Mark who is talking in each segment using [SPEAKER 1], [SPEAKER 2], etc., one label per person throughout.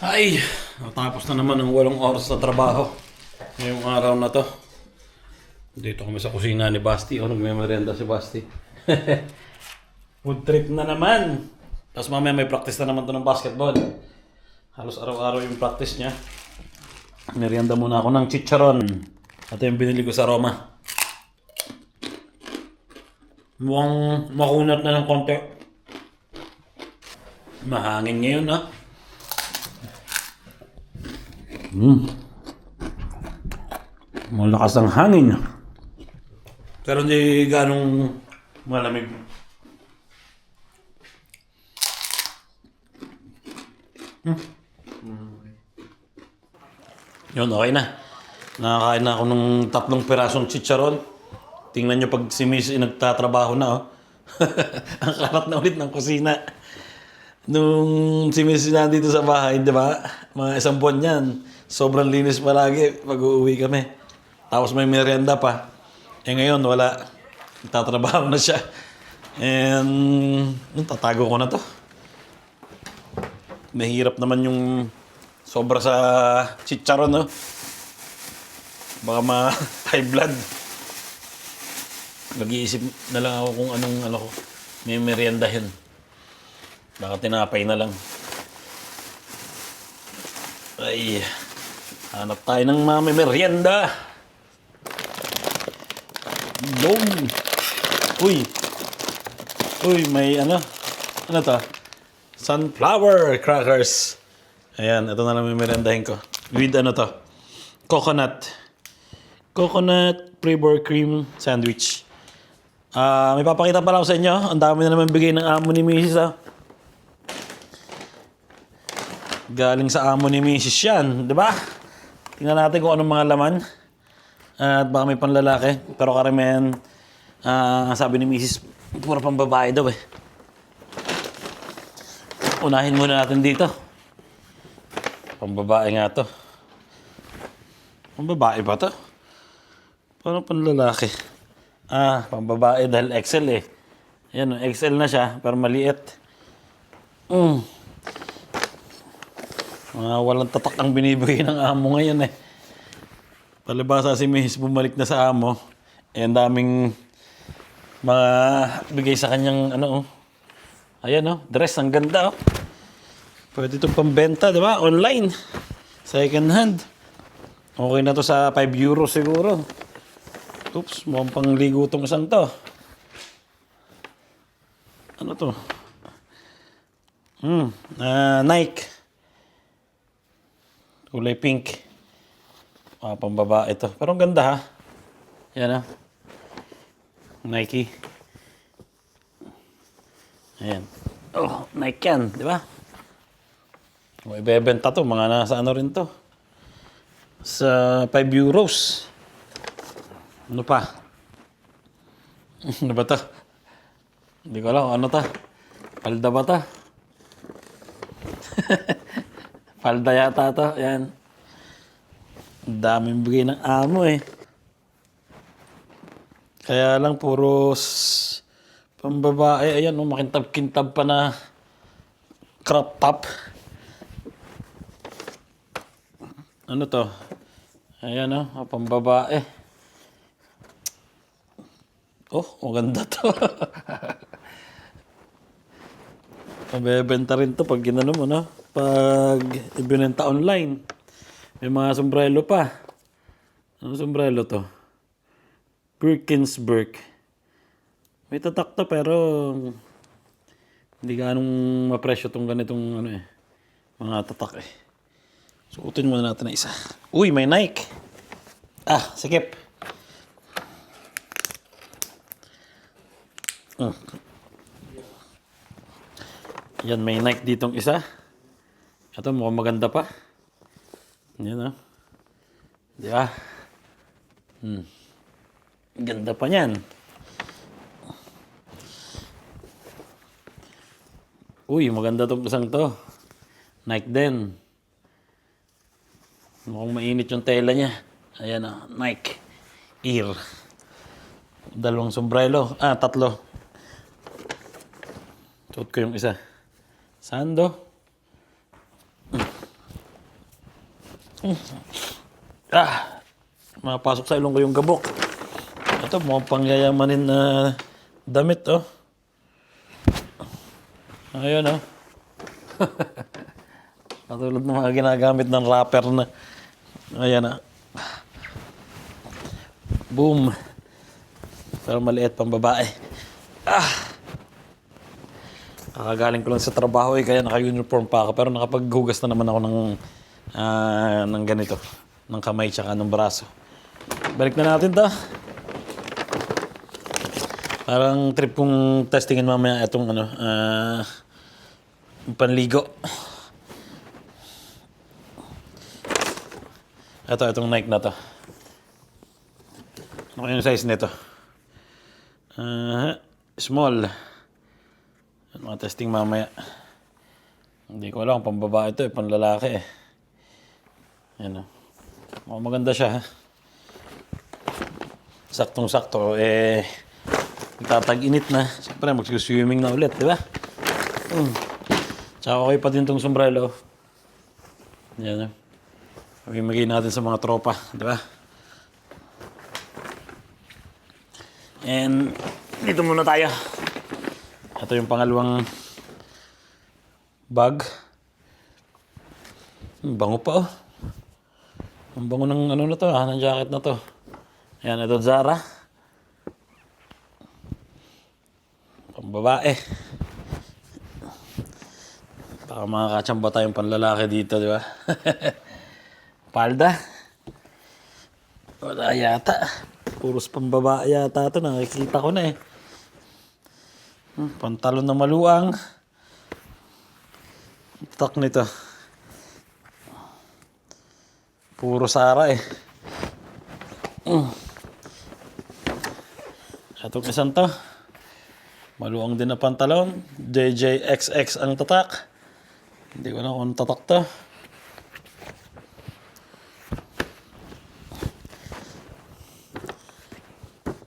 [SPEAKER 1] Ay, natapos na naman ang 8 oras na trabaho. Ngayong araw na to. Dito kami sa kusina ni Basti. O, nagme-merienda si Basti. Food trip na naman. Tapos mamaya may practice na naman to ng basketball. Halos araw-araw yung practice niya. Merienda muna ako ng chicharon. Ito yung binili ko sa Roma. Mukhang makunat na ng konti. Mahangin ngayon, ha? Malakas ang hangin. Pero hindi ganong malamig. Yun, okay na. Nakakain na ako ng 3 pirasong chicharon. Tingnan nyo pag si Miss nagtatrabaho na, oh. Ang karat na ulit ng kusina. Nung si Miss nandito sa bahay, di ba? Mga 1 buwan yan. Sobrang linis palagi pag uuwi kami. Tapos may merienda pa. Eh ngayon, wala. Nagtatrabaho na siya. And tatago ko na to. Mahirap naman yung sobra sa chicharon, no? Baka ma-high blood. Nag-iisip na lang ako kung anong ko, may meriendahin. Baka tinapay na lang. Ay, hanap tayo ng mga merienda. Dong! Uy! Uy, may ano to? Sunflower crackers. Ayan, ito na lang may meriendahin ko. With ano to? Coconut pre-board cream sandwich. May papakita pala ako sa inyo. Ang dami na naman bigay ng amo ni Mrs. Galing sa amo ni Mrs. yan, di ba? Tingnan natin kung anong mga laman. At baka may panlalaki. Pero karamihan, sabi ni Mrs. puro pang babae daw eh. Unahin muna natin dito. Pambabae nga to. Pambabae ba to? Parang panlalaki. Pambabae dahil XL eh. Ayan, XL na siya, pero maliit. Walang tatak ang binibigay ng amo ngayon eh. Palibasa si Miss bumalik na sa amo. Eh, ang daming mga bigay sa kanyang Ayan dress, ang ganda oh. Pwede itong pambenta, di ba? Online. Second hand. Okay na to sa 5 euros siguro. Oops, mukhang pangligo tong isang to. Ano to? Nike. Kulay pink. Pambabae ito. Pero ang ganda ha. Yan Nike. Ayan. Oh, Nike yan. Di ba? Ibebenta to. Mga nasa rin to. Sa 5 euros. Ano pa? Ano ba to? Hindi ko alam. Ano to? Palda ba to? Palda yata to. Yan. Ang daming bigay ng amo eh. Kaya lang puro pambabae. Ayan, makintab-kintab pa na crop top. Ano to? Ayan pambabae. Oh, maganda to. Mabebenta rin to pag ginano mo, no? Pag ibinenta online. May mga sombrero pa. Anong sombrero to? Birkensberg. May tatak to pero hindi ganong mapresyo tong ganitong mga tatak eh. Suotin muna natin na isa. Uy, may Nike. Sikip. Yan, may Nike ditong isa. Ito, mukhang maganda pa. Yan di ba? Ganda pa niyan. Uy, maganda tong isang to. Nike din. Mukhang mainit yung tela niya. Ayan Nike Air. 2 sombrero. 3. Suot ko yung isa. Sando. Mapasok sa ilong ko yung gabok. Ito, mukhang pangyayamanin na damit, oh. Ayun, oh. Katulad ng mga ginagamit ng rapper na. Ayan, ah. Boom. Pero maliit pang babae. Kakagaling ko lang sa trabaho kaya naka-uniform pa ako. Pero nakapaghugas na naman ako ng ganito. Ng kamay tsaka ng braso. Balik na natin to. Parang trip kong testingin mamaya itong panligo. Itong Nike na to. Ano yung size nito? Small. Mga testing mamaya. Hindi ko alam kung pambabae ito panlalaki eh. Yan o. Maganda siya ha. Saktong-sakto tatag-init na. Siyempre mag-swimming na ulit, di ba? Tsaka okay pa din itong sombrero. Yan o. Magiging natin sa mga tropa, di ba? And dito muna tayo. Ito yung pangalawang bag. Bango pa oh. Ang bango ng na to, ng jacket na to. Ayan, ito Zara. Pambabae. Baka makakatsamba tayong panlalaki dito, di ba? Palda. Wala yata. Puros pambabae yata ito. Nakikita ko na eh. Pantalon na maluang. Tak nito. Puro Zara eh. Itong isang to. Maluang din na pantalon. JJXX ang tatak. Hindi ko na kung tatak to.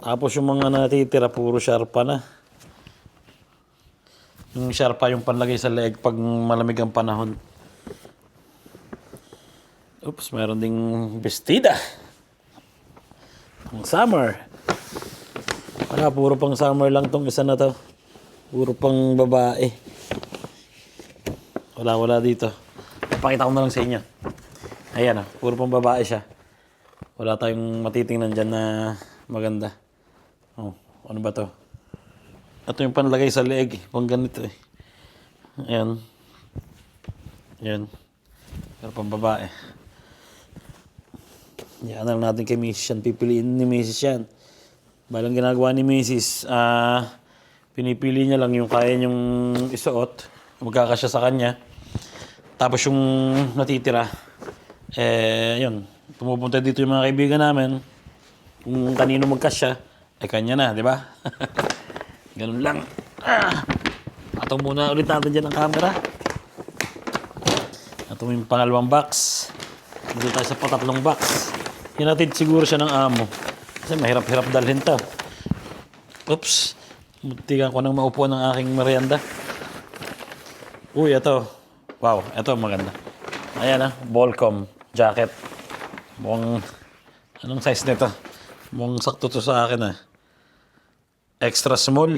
[SPEAKER 1] Tapos yung mga natitira, puro Sharpa na. Yung Sharpa yung panlagay sa leeg pag malamig ang panahon. Oops, meron ding bestida. Pang summer. Wala, puro pang summer lang tong isa na to. Puro pang babae. Wala dito. Papakita ko na lang sa inyo. Ayan puro pang babae siya. Wala tayong matitingnan dyan na maganda. Oh, ano ba to? Ito yung panlagay sa leeg. Pang ganito eh. Ayan. Ayan. Pero pang babae. Yan lang natin kay Mrs. yan. Pipiliin ni Mrs. yan. Balang ginagawa ni Mrs. Pinipili niya lang yung kaya niyong isuot. Magkakasya sa kanya. Tapos yung natitira, yun. Pumupunta dito yung mga kaibigan namin. Kung kanino magkasya, kanya na, di ba? Ganun lang. Atong muna ulit natin dyan ang camera. Ito yung pangalawang box. Dito tayo sa patatlong box. Hinatid siguro siya ng amo. Kasi mahirap-hirap dalhin to. Oops. Muntikan ko nang maupo ng aking merienda. Uy, ito. Wow, ito maganda. Ayan Volcom jacket. Mukhang, anong size nito? Mukhang sakto to sa akin Extra small.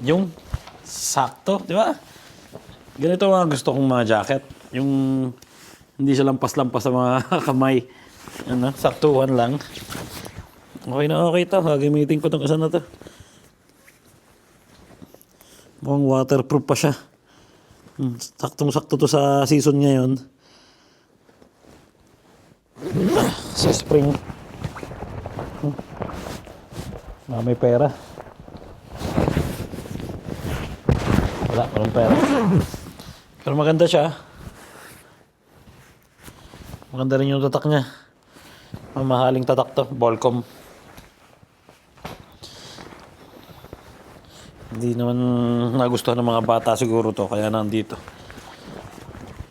[SPEAKER 1] Yung sakto, di ba? Ganito mga gusto kong mga jacket. Yung hindi siya lampas-lampas sa mga kamay. Saktuhan lang. Okay na okay to. Gagamitin ko itong isa na to. Mukhang waterproof pa siya. Saktong-sakto to sa season ngayon. Sa spring. May pera. Walang pera. Pero maganda siya. Maganda rin yung tatak niya. Mamahaling tatak to. Volcom. Hindi naman nagustuhan ng mga bata siguro to. Kaya nandito.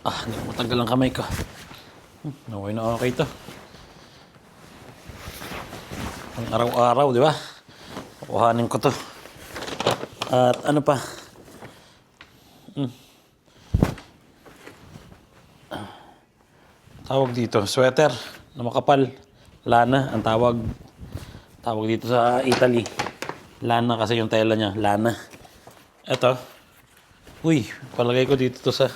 [SPEAKER 1] Hindi ko matanggal ang kamay ko. Okay na okay to. Ang araw-araw, di ba? Kuhanin ko to. At ano pa? tawag dito, sweater na makapal. Lana, ang tawag. Tawag dito sa Italy. Lana kasi yung tela niya, lana. Eto. Uy, palagay ko dito to sa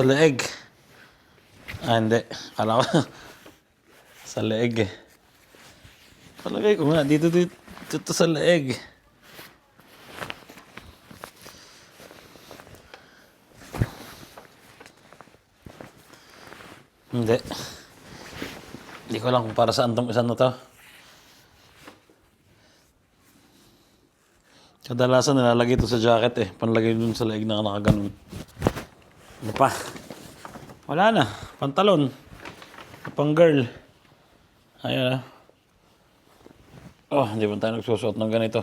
[SPEAKER 1] leeg. Hindi. Kala ko sa leeg eh. Palagay ko nga, dito to sa leeg. Hindi. Hindi ko alam kung para saan tong isa na to. Kadalasan nilalagay ito sa jacket eh. Panlagay dun sa leeg na nakaganon. Ano pa? Wala na. Pantalon. Pang girl. Ayan ah. Oh, hindi ba tayo nagsusuot ng ganito?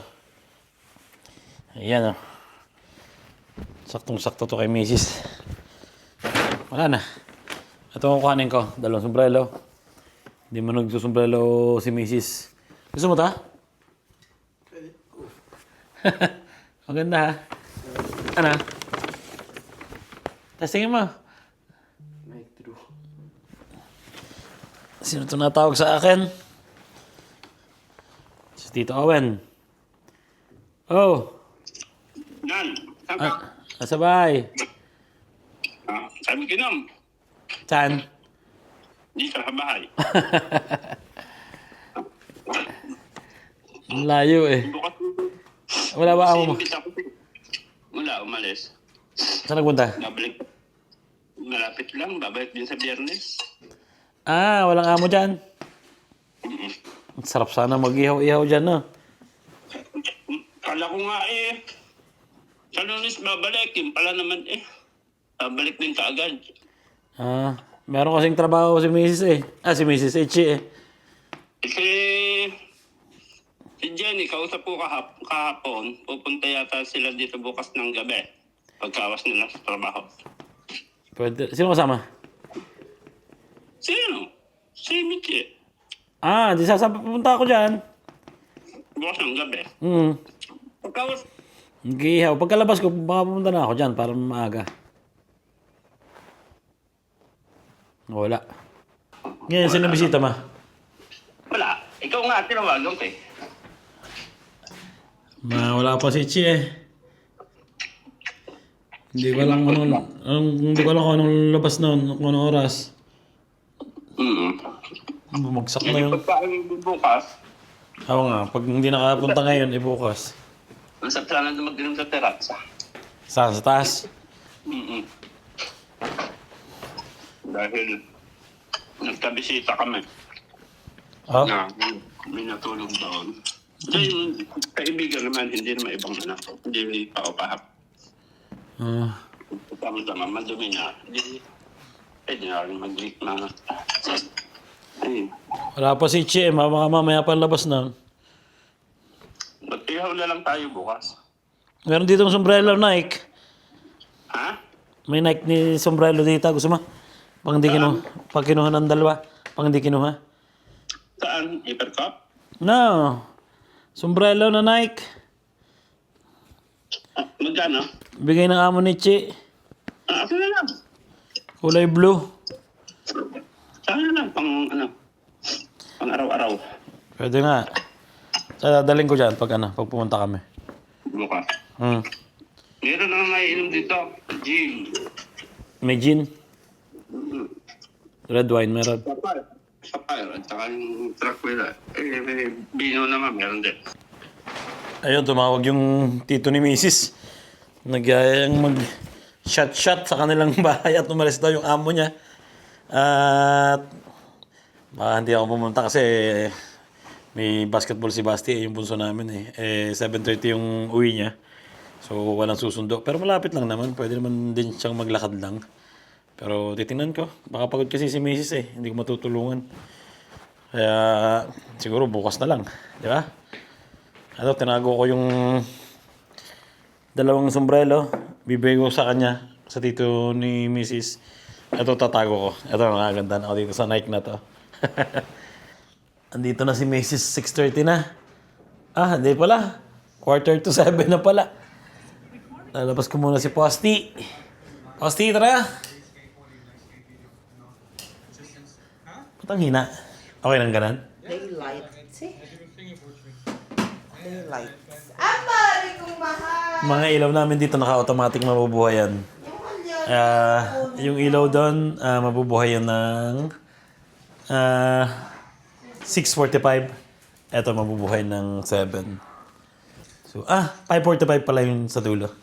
[SPEAKER 1] Ayan oh. Saktong-sakto to kay Mrs. Wala na. Ito ang kuhanin ko. Dalawang sombrero. Hindi mo nagsusombrero si Mrs. Gusto mo ta? Maganda ha? Ano? Testingin mo. Sino ito natawag sa akin? Si Tito Owen. Oh.
[SPEAKER 2] Nan, saan ka?
[SPEAKER 1] Nasa bahay.
[SPEAKER 2] Sabi kinom.
[SPEAKER 1] Saan?
[SPEAKER 2] Di sa bahay.
[SPEAKER 1] Ang layo eh.
[SPEAKER 2] Bukas.
[SPEAKER 1] Wala ba ako mo?
[SPEAKER 2] Wala, umalis.
[SPEAKER 1] Saan nagpunta?
[SPEAKER 2] Babalik. Malapit lang, babalik din sa Biyernes.
[SPEAKER 1] Ah, walang amo dyan. Ang sarap sana mag-ihaw-ihaw dyan, no?
[SPEAKER 2] Kala ko nga eh. Sa Lunes babalik, yung pala naman eh. Babalik din kaagad.
[SPEAKER 1] Ah, meron kasing trabaho si Mrs. eh. Si Mrs. Echi eh.
[SPEAKER 2] Kasi si Jenny, kausap ko kahapon, pupunta yata sila dito bukas ng gabi. Pagkawas nila sa trabaho.
[SPEAKER 1] Pwede. Sino kasama?
[SPEAKER 2] Sino? Si Michi.
[SPEAKER 1] Ah, di sasabi pupunta ako dyan.
[SPEAKER 2] Bukas ng gabi. Pagkawas,
[SPEAKER 1] Nag-ihaw. Pagkalabas ko, baka pumunta na ako dyan para maaga. Wala. Ngayon, sino bisita ma?
[SPEAKER 2] wala. Ikaw nga, tinawagan ko eh.
[SPEAKER 1] Wala pa si Chi eh. Hindi ko alam kung anong labas noon, kung anong oras. Bumagsak na yung...
[SPEAKER 2] Pagkain bukas,
[SPEAKER 1] Oo nga, pag hindi nakapunta ngayon, bukas.
[SPEAKER 2] ang sarap sana na mag-inom sa terasa.
[SPEAKER 1] Saan? Sa taas?
[SPEAKER 2] Dahil nagkabisita kami
[SPEAKER 1] Oh?
[SPEAKER 2] na may natulog doon. So yung kaibigan naman, hindi naman ibang anak. Hindi pa upahap. Tama-tama, madumi na. Hindi, pwede na rin mag-leak na. Ayun.
[SPEAKER 1] Wala pa si Chi eh, mamaya pa labas na.
[SPEAKER 2] Mag-ihaw na lang tayo bukas.
[SPEAKER 1] Meron ditong sombrero Nike.
[SPEAKER 2] Ha?
[SPEAKER 1] May Nike ni sombrero dito. Gusto mo? Pag hindi kinuha. Pag kinuha ng dalawa. Pag hindi kinuha.
[SPEAKER 2] Saan? Hypercup?
[SPEAKER 1] No. Sombrero na Nike.
[SPEAKER 2] Magkano?
[SPEAKER 1] Bigay ng amo ni Chi.
[SPEAKER 2] Ako na lang.
[SPEAKER 1] Kulay blue.
[SPEAKER 2] Saan na lang? Pang araw-araw.
[SPEAKER 1] Pwede nga. Dadaling ko dyan pag pumunta kami.
[SPEAKER 2] Bukas.
[SPEAKER 1] Hmm.
[SPEAKER 2] Meron na naiinom dito. Gin.
[SPEAKER 1] May gin. Red wine meron.
[SPEAKER 2] Sapphire. At saka yung Tranquilla. May bino naman. Meron din.
[SPEAKER 1] Ayun, tumawag yung tito ni Mrs. Nagyayang mag-shot sa kanilang bahay at umalis daw yung amo niya. At baka hindi ako pumunta kasi may basketball si Basti, yung bunso namin eh. 7:30 yung uwi niya. So walang susundo. Pero malapit lang naman. Pwede naman din siyang maglakad lang. Pero titingnan ko. Baka pagod kasi si Mrs. eh. Hindi ko matutulungan. Kaya siguro bukas na lang. Di ba? Ito, tinago ko yung dalawang sombrero. Bibigay ko sa kanya. Sa tito ni Mrs. Ito tatago ko. Ito, nakaganda na ako dito sa Nike na to. Andito na si Mrs. 6:30 na. Hindi pala. 6:45 na pala. Lalabas ko muna si Posti. Posti, tara. Ba't ang hina? Okay lang ganun?
[SPEAKER 3] Daylight. See? Daylight. Amari kong mahal!
[SPEAKER 1] Mga ilaw namin dito naka-automatic mabubuhay yan. Yung ilaw doon, mabubuhay yan ng 6:45. Ito mabubuhay ng 7. So, 5:45 pala yung sa dulo.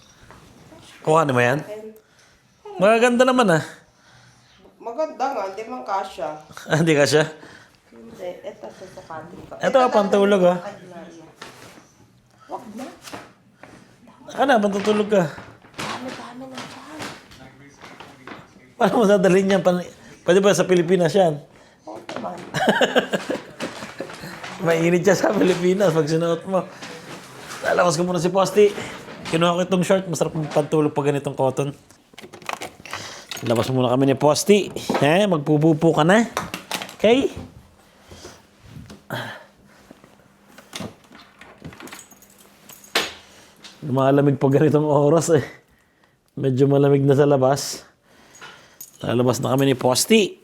[SPEAKER 1] Kuha mo yan? Magaganda naman
[SPEAKER 3] Maganda nga, hindi man kasha.
[SPEAKER 1] Hindi ka siya?
[SPEAKER 3] Hindi, ito susukatin ko.
[SPEAKER 1] Ito pantulog
[SPEAKER 3] Ay, Maria. Wag na.
[SPEAKER 1] Pantutulog ka.
[SPEAKER 3] Dami-dami na dyan.
[SPEAKER 1] Paano mo dadalhin yan? Pwede ba sa Pilipinas yan?
[SPEAKER 3] Oo naman.
[SPEAKER 1] Mainit siya sa Pilipinas pag sinuot mo. Lalakas ko muna si Posty. Kinuha ko itong short. Masarap pantulog pag ganitong cotton. Labas muna kami ni Posty. Magpupupo ka na. Okay? Lumalamig pag ganitong oras Medyo malamig na sa labas. Lalabas na kami ni Posty.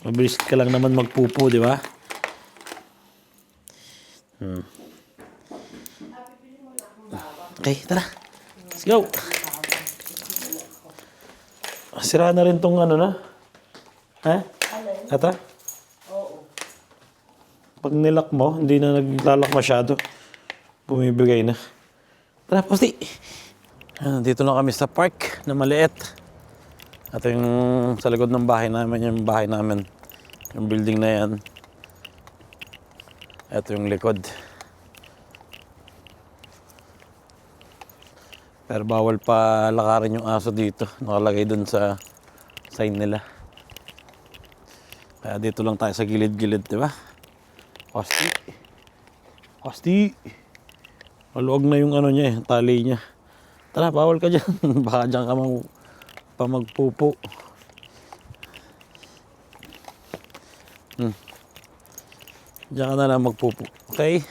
[SPEAKER 1] Mabilis ka lang naman magpupo, di ba? Okay, tara. Let's go. Sira na rin tong ano na. Ito?
[SPEAKER 3] Oo.
[SPEAKER 1] Pag nilak mo, hindi na naglalak masyado. Bumibigay na. Tara, Posty. Dito na kami sa park na maliit. Ito yung sa likod ng bahay namin, yung bahay namin. Yung building na yan. Ito yung likod. Pero bawal pa lakarin yung aso dito. Nakalagay dun sa sign nila. Kaya dito lang tayo sa gilid-gilid, di ba? Posty. Posty. Maluwag na yung ano niya tali niya. Tara, bawal ka dyan. Baka dyan ka magpupo. Diyan ka na lang magpupo. Okay?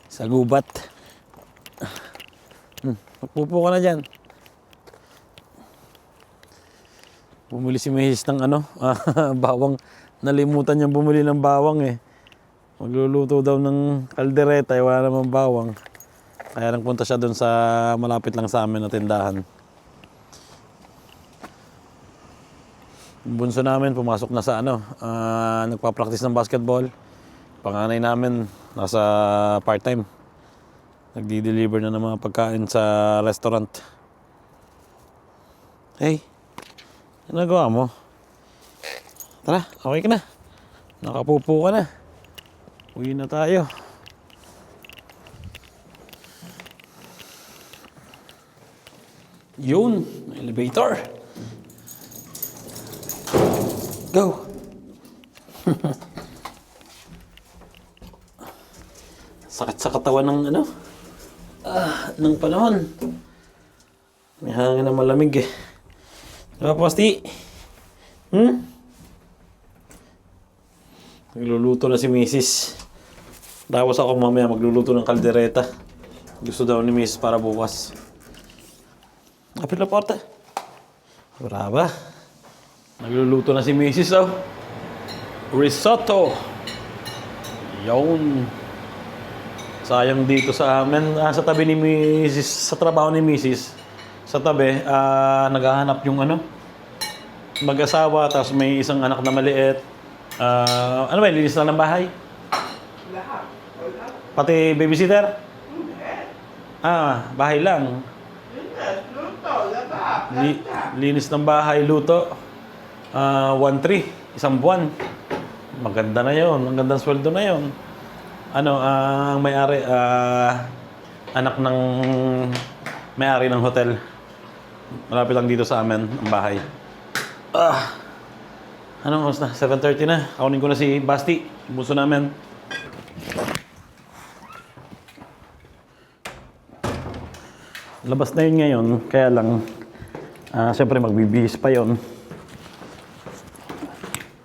[SPEAKER 1] Sa gubat. Magpupo ka na dyan. Bumili si Mrs. ng bawang. Nalimutan niyang bumili ng bawang Magluluto daw ng kaldereta, wala namang bawang. Kaya nagpunta siya doon sa malapit lang sa amin na tindahan. Bunso namin pumasok na sa nagpa-practice ng basketball. Panganay namin nasa part-time. Nagdi-deliver na ng mga pagkain sa restaurant. Hey, ano nagawa mo? Tara, okay ka na. Nakapupo ka na. Uwi na tayo. Yun, elevator. Go. Sakit sa katawan ng ng panahon. May hangin na malamig Diba, Posty? Nagluluto na si Mrs. Tapos ako mamaya magluluto ng kaldereta. Gusto daw ni Mrs. para bukas. Kapit na porta. Brava. Nagluluto na si Mrs. Risotto. Yun. Sayang dito sa amin. Sa tabi ni Mrs. Sa trabaho ni Mrs. Sa tabi, naghahanap yung mag-asawa. Tapos may isang anak na maliit. Ano ba, linis lang ng bahay?
[SPEAKER 3] Lahat.
[SPEAKER 1] Pati babysitter? Bahay lang.
[SPEAKER 3] Luto, lahat.
[SPEAKER 1] Linis ng bahay, luto. 1-3, isang buwan. Maganda na yun. Magandang sweldo na yun. Ang may-ari, anak ng may-ari ng hotel. Malapit lang dito sa amin, ang bahay. Anong oras na? 7:30 na. Kaunin ko na si Basti, buso namin. Labas na yun ngayon, kaya lang, siyempre magbibihis pa yun.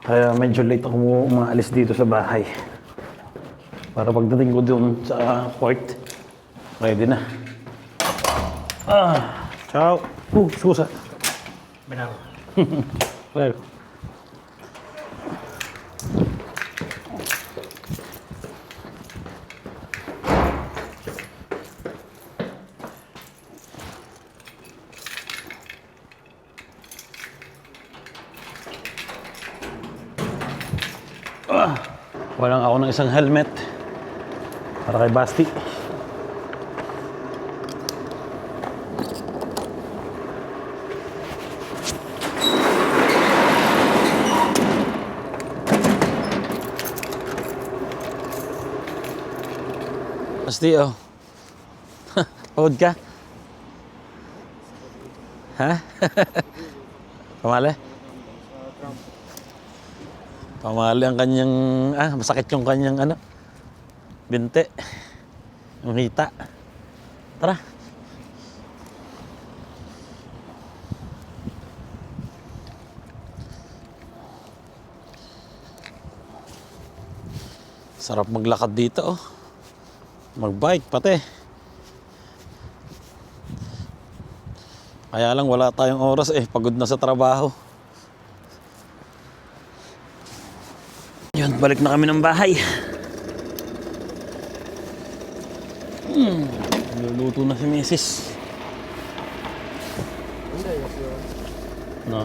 [SPEAKER 1] Kaya medyo late ako umaalis dito sa bahay. Para pagdating ko doon sa port, ready na. Ciao. Susa.
[SPEAKER 4] Benar.
[SPEAKER 1] Well. Walang ako ng isang helmet para kay Basti. Basti, oh. Pagod ka? Ha? Pamali? Pamali ang kanyang, masakit yung kanyang binte. Yung hita. Tara. Sarap maglakad dito, oh. Magbike pati. Kaya lang wala tayong oras pagod na sa trabaho. Yun, balik na kami ng bahay. Luluto na si Mrs. No?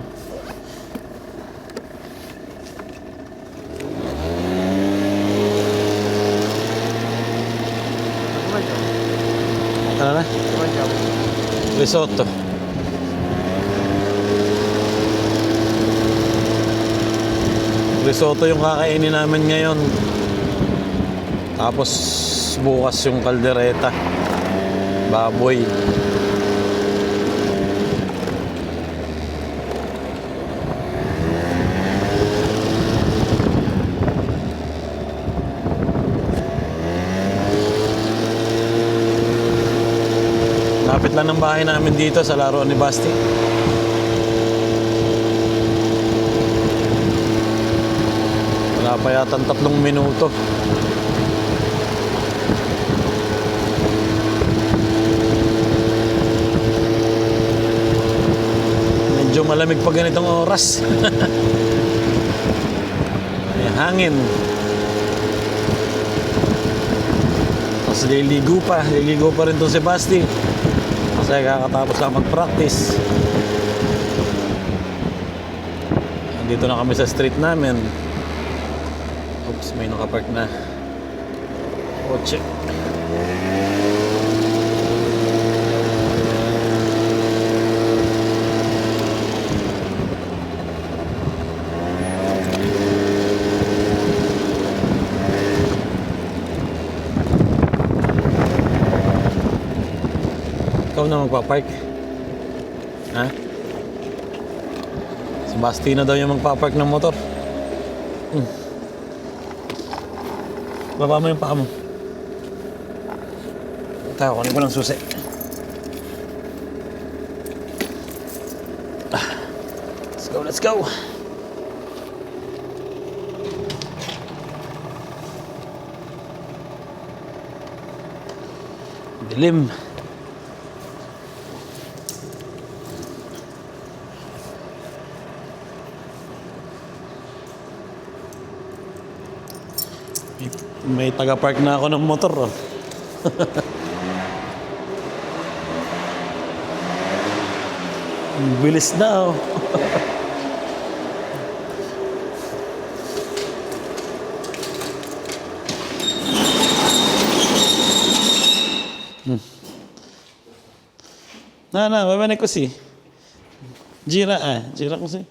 [SPEAKER 1] Ano na? Risotto. Risotto yung kakainin namin ngayon. Tapos bukas yung kaldereta. Baboy. Lapit lang ng bahay namin dito sa laruan ni Basti. Wala pa yata 3 minuto. Medyo malamig pa ganitong oras. May hangin. Tapos liligo pa rin to si Basti. Kasi kakatapos lang mag-practice. Dito na kami sa street namin. Oops, may nakapark na kotse. Ikaw na magpapark? Ha? Si Basti na daw yung magpapark ng motor. Baba mo yung paa mo. Tayo, kunin ko lang susi. Let's go. Dilim. May taga-park na ako ng motor. Oh. Ang bilis na, oh. Babalik ko si Jira ko si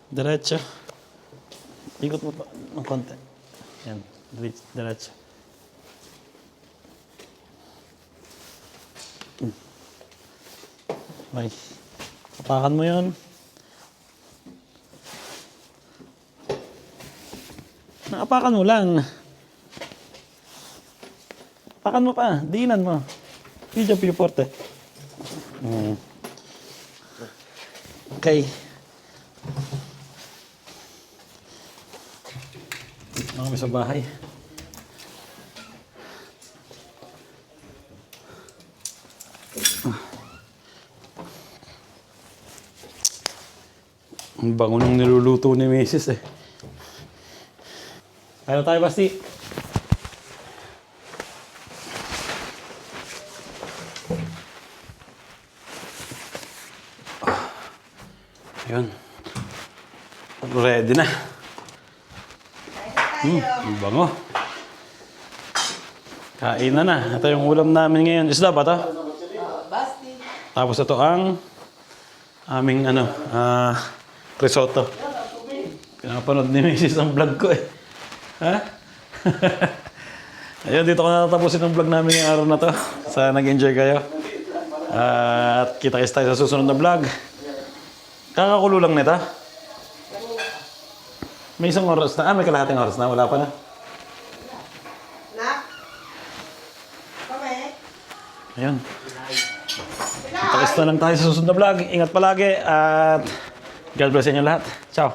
[SPEAKER 1] diretso. Ikot mo pa ng konti. Yan, diretso. Okay. Kapakan mo yun. Nakapakan mo lang. Pakan mo pa, diinan mo. Video piporte. Okay. Dito kami sa bahay. Ang bango nung niluluto ni Mrs. eh. Kaya tayo, Basti. Ayun. Ready na. Ang bango. Kain na. Ito yung ulam namin ngayon. Isda ba ito?
[SPEAKER 3] Basti.
[SPEAKER 1] Tapos ito ang aming risotto. Pinapanood ni Mrs. ang vlog ko eh. Ha? Ayun, dito ko natatapusin ang vlog namin ngayong araw na to. Sana nag-enjoy kayo. At kita-kits tayo sa susunod na vlog. Kakakulo lang nito. May isang oras na. May kalahating oras na. Wala pa na.
[SPEAKER 3] Nak? Kami?
[SPEAKER 1] Ayun. Kita-kits na lang tayo sa susunod na vlog. Ingat palagi at God bless inyo lahat. Ciao.